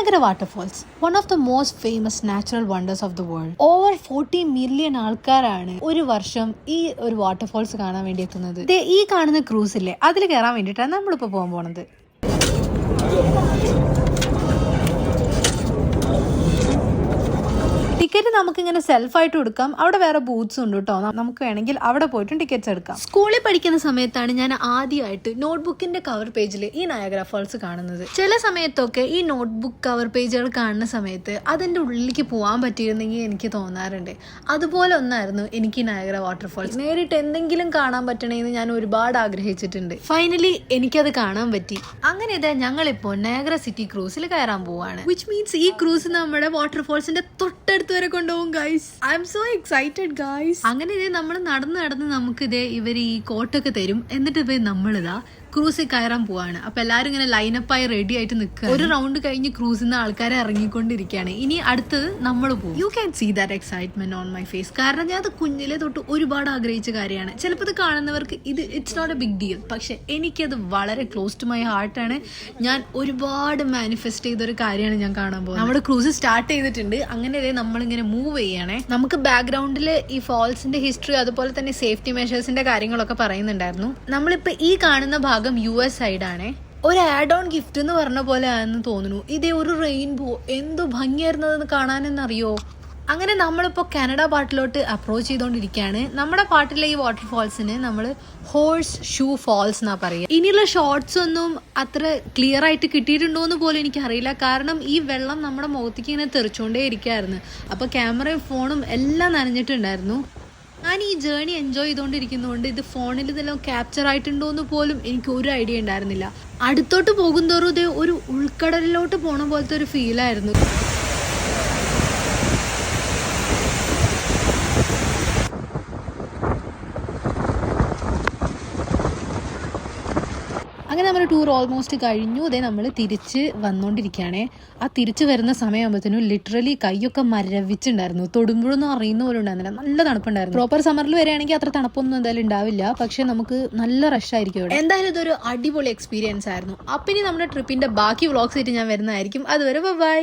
Niagara waterfalls, one of the most famous natural wonders of the world. Over 40 million ആൾക്കാരാണ് ഒരു വർഷം ഈ ഒരു വാട്ടർഫോൾസ് കാണാൻ വേണ്ടി എത്തുന്നത്. ഈ കാണുന്ന ക്രൂസ് ഇല്ലേ, അതിൽ കയറാൻ വേണ്ടിയിട്ടാണ് നമ്മളിപ്പോൾ പോകാൻ പോണത്. ടിക്കറ്റ് നമുക്കിങ്ങനെ സെൽഫായിട്ട് എടുക്കാം. അവിടെ വേറെ ബൂത്ത്സ് ഉണ്ട് കേട്ടോ. നമുക്ക് വേണമെങ്കിൽ അവിടെ പോയിട്ടും ടിക്കറ്റ്സ് എടുക്കാം. സ്കൂളിൽ പഠിക്കുന്ന സമയത്താണ് ഞാൻ ആദ്യമായിട്ട് നോട്ട്ബുക്കിന്റെ കവർ പേജിൽ ഈ നയാഗ്ര ഫാൾസ് കാണുന്നത്. ചില സമയത്തൊക്കെ ഈ നോട്ട്ബുക്ക് കവർ പേജുകൾ കാണുന്ന സമയത്ത് അതിന്റെ ഉള്ളിലേക്ക് പോകാൻ പറ്റിയിരുന്നെങ്കിൽ എനിക്ക് തോന്നാറുണ്ട്. അതുപോലെ ഒന്നായിരുന്നു എനിക്ക് ഈ നയാഗ്ര വാട്ടർഫാൾസ് നേരിട്ട് എന്തെങ്കിലും കാണാൻ പറ്റണമെന്ന് ഞാൻ ഒരുപാട് ആഗ്രഹിച്ചിട്ടുണ്ട്. ഫൈനലി എനിക്കത് കാണാൻ പറ്റി. അങ്ങനെ ഇതാ ഞങ്ങളിപ്പോൾ നയാഗ്ര സിറ്റി ക്രൂസിൽ കയറാൻ പോവാണ്. വിച്ച് മീൻസ് ഈ ക്രൂസ് നമ്മുടെ വാട്ടർഫാൾസിന്റെ തൊട്ടടുത്ത് വരെ കൊണ്ടുപോകും guys. I M so excited guys. അങ്ങനെ ഇതേ നമ്മൾ നടന്ന് നമുക്ക് ഇതേ ഇവർ ഈ കോട്ടൊക്കെ തരും. എന്നിട്ട് ഇവർ നമ്മളിതാ ക്രൂസിൽ കയറാൻ പോവാണ്. അപ്പൊ എല്ലാവരും ഇങ്ങനെ ലൈനപ്പായി റെഡി ആയിട്ട് നിൽക്കുക. ഒരു റൗണ്ട് കഴിഞ്ഞ് ക്രൂസിൽ നിന്ന് ആൾക്കാരെ ഇറങ്ങിക്കൊണ്ടിരിക്കുകയാണ്. ഇനി അടുത്തത് നമ്മൾ പോകും. You can see that excitement on my face. കാരണം ഞാൻ അത് കുഞ്ഞിലെ തൊട്ട് ഒരുപാട് ആഗ്രഹിച്ച കാര്യമാണ്. ചിലപ്പോൾ ഇത് കാണുന്നവർക്ക് it's not a big deal, പക്ഷെ എനിക്കത് വളരെ ക്ലോസ് ടു മൈ ഹാർട്ടാണ്. ഞാൻ ഒരുപാട് മാനിഫെസ്റ്റ് ചെയ്തൊരു കാര്യമാണ് ഞാൻ കാണാൻ പോകുന്നത്. നമ്മുടെ ക്രൂസ് സ്റ്റാർട്ട് ചെയ്തിട്ടുണ്ട്. അങ്ങനെ നമ്മളിങ്ങനെ മൂവ് ചെയ്യണേ. നമുക്ക് ബാക്ക്ഗ്രൗണ്ടിൽ ഈ ഫാൾസിന്റെ ഹിസ്റ്ററി അതുപോലെ തന്നെ സേഫ്റ്റി മെഷേഴ്സിന്റെ കാര്യങ്ങളൊക്കെ പറയുന്നുണ്ടായിരുന്നു. നമ്മളിപ്പോ ഈ കാണുന്ന ഭാഗം US സൈഡാണേ. ഒരു ആഡ് ഓൺ ഗിഫ്റ്റ് എന്ന് പറഞ്ഞ പോലെ ആണെന്ന് തോന്നുന്നു. ഇതേ ഒരു റെയിൻബോ എന്തോ ഭംഗിയായിരുന്നതെന്ന് കാണാനെന്നറിയോ. അങ്ങനെ നമ്മളിപ്പോൾ കാനഡ പാട്ടിലോട്ട് അപ്രോച്ച് ചെയ്തുകൊണ്ടിരിക്കുകയാണ്. നമ്മുടെ പാട്ടിലെ ഈ വാട്ടർഫാൾസിന് നമ്മൾ ഹോഴ്സ് ഷൂ ഫാൾസ് എന്നാ പറയുക. ഇനിയുള്ള ഷോർട്സ് ഒന്നും അത്ര ക്ലിയർ ആയിട്ട് കിട്ടിയിട്ടുണ്ടോ എന്ന് പോലും എനിക്കറിയില്ല. കാരണം ഈ വെള്ളം നമ്മുടെ മുഖത്തേക്ക് ഇങ്ങനെ തെറിച്ചുകൊണ്ടേ ഇരിക്കുകയായിരുന്നു. അപ്പോൾ ക്യാമറയും ഫോണും എല്ലാം നനഞ്ഞിട്ടുണ്ടായിരുന്നു. ഞാൻ ഈ ജേർണി എൻജോയ് ചെയ്തുകൊണ്ടിരിക്കുന്നതുകൊണ്ട് ഇത് ഫോണിൽ ഇതെല്ലാം ക്യാപ്ചർ ആയിട്ടുണ്ടോ എന്ന് പോലും എനിക്ക് ഒരു ഐഡിയ ഉണ്ടായിരുന്നില്ല. അടുത്തോട്ട് പോകുന്തോറും ഇത് ഒരു ഉൾക്കടലിലോട്ട് പോണ പോലത്തെ ഒരു ഫീലായിരുന്നു. അങ്ങനെ നമ്മുടെ ടൂർ ഓൾമോസ്റ്റ് കഴിഞ്ഞു. അതേ നമ്മൾ തിരിച്ച് വന്നുകൊണ്ടിരിക്കുകയാണേ. ആ തിരിച്ച് വരുന്ന സമയമാകുമ്പോഴത്തേനും ലിറ്ററലി കൈയൊക്കെ മരവിച്ചുണ്ടായിരുന്നു. തൊടുമ്പോഴൊന്നും അറിയുന്ന പോലും ഉണ്ടായിരുന്നില്ല. നല്ല തണുപ്പുണ്ടായിരുന്നു. പ്രോപ്പർ സമ്മറിൽ വരികയാണെങ്കിൽ അത്ര തണുപ്പൊന്നും എന്തായാലും ഉണ്ടാവില്ല. പക്ഷെ നമുക്ക് നല്ല റഷ് ആയിരിക്കും ഇവിടെ. എന്തായാലും ഇതൊരു അടിപൊളി എക്സ്പീരിയൻസ് ആയിരുന്നു. അപ്പം ഇനി നമ്മുടെ ട്രിപ്പിന്റെ ബാക്കി വ്ളോഗ്സ് ആയിട്ട് ഞാൻ വരുന്നതായിരിക്കും. അതുവരെ ബൈ.